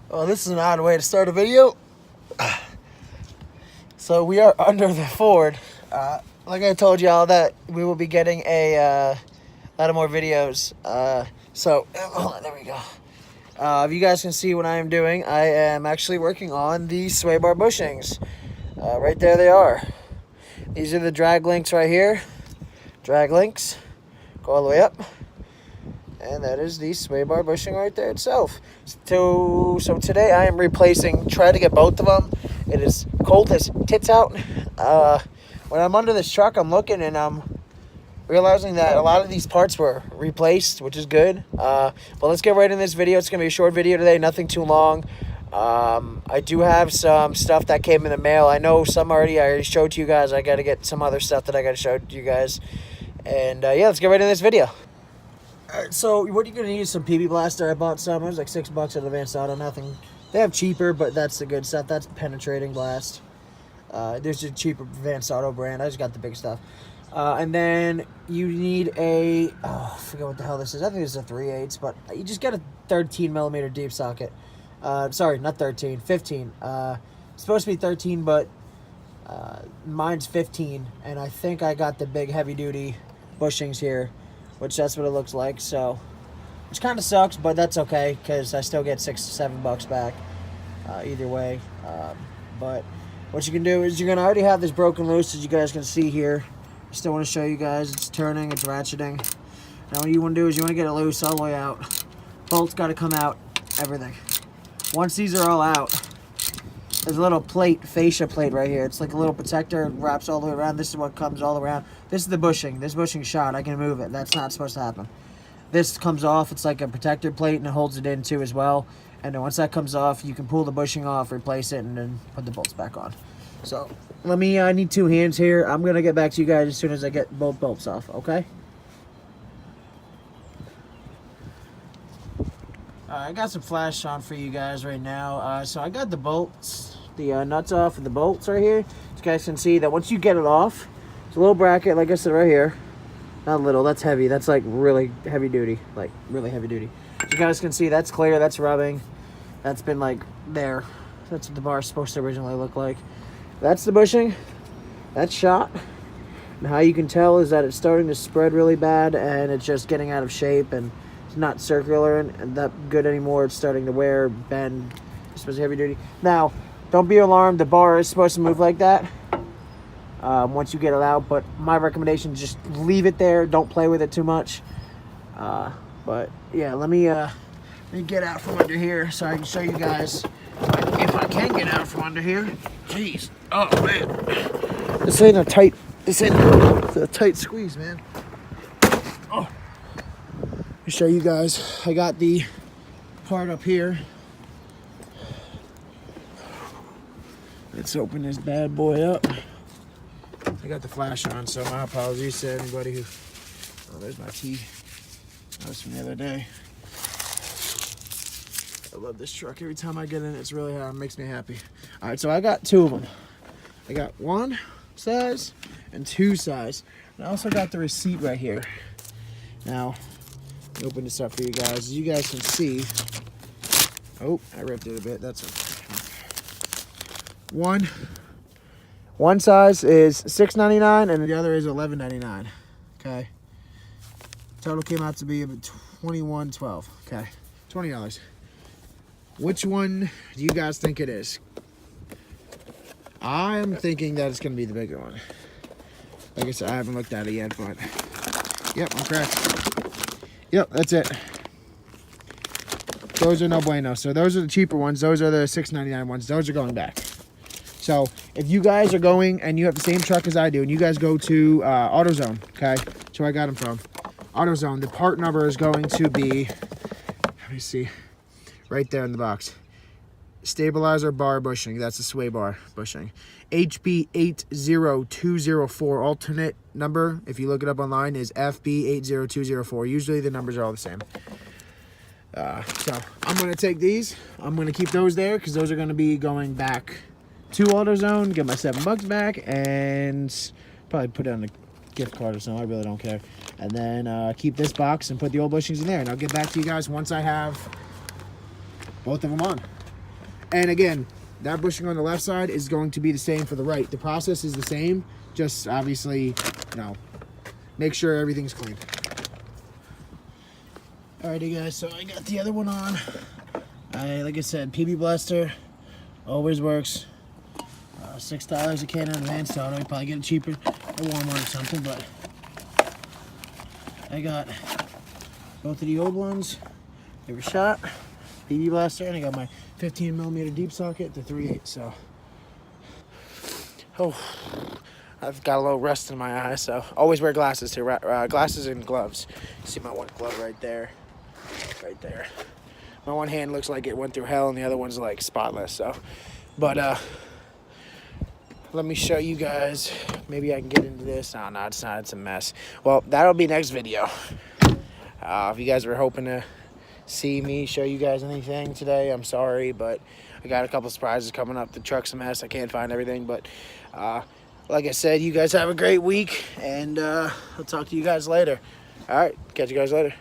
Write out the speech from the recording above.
Well, this is an odd way to start a video. So we are under the Ford. Like I told y'all that we will be getting a lot of more videos. Hold on, there we go. If you guys can see what I am doing, I am actually working on the sway bar bushings. Right there they are. These are the drag links right here. Drag links. Go all the way up. And that is the sway bar bushing right there itself. So today I am trying to get both of them. It is cold as tits out. When I'm under this truck, I'm looking and I'm realizing that a lot of these parts were replaced, which is good. But let's get right in this video. It's going to be a short video today, nothing too long. I do have some stuff that came in the mail. I know some I already showed to you guys. I got to get some other stuff that I got to show to you guys. And yeah, let's get right in this video. Alright, so what you're going to need is some PB Blaster. I bought some. It was like $6 at Advanced Auto. Nothing. They have cheaper, but that's the good stuff. That's penetrating blast. There's a cheaper Advanced Auto brand. I just got the big stuff. And then you need I forget what the hell this is. I think this is a 3/8, but you just get a 13 millimeter deep socket. Sorry, not 13, 15. It's supposed to be 13, but mine's 15, and I think I got the big heavy duty bushings here, which that's what it looks like. So, which kind of sucks, but that's okay because I still get $6 to $7 back either way. But what you can do is you're gonna already have this broken loose, as you guys can see here. I still want to show you guys. It's turning, it's ratcheting. Now what you want to do is you want to get it loose all the way out. Bolts got to come out, everything. Once these are all out, there's a little plate, fascia plate right here. It's like a little protector. It wraps all the way around. This is what comes all around. This is the bushing. This bushing shot. I can move it. That's not supposed to happen. This comes off. It's like a protector plate, and it holds it in too as well. And then once that comes off, you can pull the bushing off, replace it, and then put the bolts back on. So let me, I need 2 hands here. I'm going to get back to you guys as soon as I get both bolts off, okay? I got some flash on for you guys right now. So I got the bolts, the nuts off of the bolts right here. So you guys can see that once you get it off, it's a little bracket, like I said, right here. Not little, that's heavy. That's like really heavy duty, like really heavy duty. So you guys can see that's clear, that's rubbing. That's been like there. That's what the bar is supposed to originally look like. That's the bushing. That's shot. And how you can tell is that it's starting to spread really bad and it's just getting out of shape and it's not circular and that good anymore. It's starting to wear, bend. It's supposed to be heavy duty. Now, don't be alarmed. The bar is supposed to move like that once you get it out. But my recommendation is just leave it there. Don't play with it too much. But yeah, let me get out from under here so I can show you guys if I can get out from under here. Jeez. Oh man, this ain't a tight squeeze, man. Oh, let me show you guys. I got the part up here. Let's open this bad boy up. I got the flash on, so my apologies to anybody who. Oh, there's my tea. That was from the other day. I love this truck. Every time I get in, it's really hard. It makes me happy. All right, so I got 2 of them. I got 1 size and 2 size. And I also got the receipt right here. Now, let me open this up for you guys. As you guys can see, oh, I ripped it a bit. That's okay. One size is $6.99 and the other is $11.99. Okay. Total came out to be about $21.12. Okay, $20. Which one do you guys think it is? I'm thinking that it's going to be the bigger one. Like I said, I haven't looked at it yet, but yep, I'm correct. Yep, that's it. Those are no bueno. So those are the cheaper ones. Those are the $6.99 ones. Those are going back. So if you guys are going and you have the same truck as I do, and you guys go to AutoZone, okay, that's where I got them from. AutoZone, the part number is going to be, let me see, right there in the box. Stabilizer bar bushing, that's the sway bar bushing. HB80204, alternate number, if you look it up online, is FB80204. Usually the numbers are all the same. So I'm going to take these. I'm going to keep those there because those are going to be going back to AutoZone, get my $7 back, and probably put it on a gift card or something. I really don't care. And then keep this box and put the old bushings in there. And I'll get back to you guys once I have both of them on. And again, that bushing on the left side is going to be the same for the right. The process is the same, just obviously, you know, make sure everything's clean. Alrighty guys, so I got the other one on. Like I said, PB Blaster always works. $6 a can in advance, so I'd probably get it cheaper, a warm one or something, but I got both of the old ones. They were shot, PB Blaster, and I got my 15mm deep socket, the 3/8, so. Oh, I've got a little rust in my eye, so always wear glasses too, glasses and gloves. See my one glove right there, right there. My one hand looks like it went through hell, and the other one's like spotless, so. But, let me show you guys. Maybe I can get into this. No, it's not. It's a mess. Well, that'll be next video. If you guys were hoping to see me show you guys anything today, I'm sorry, but I got a couple surprises coming up. The truck's a mess. I can't find everything, but like I said, you guys have a great week, and I'll talk to you guys later. All right, catch you guys later.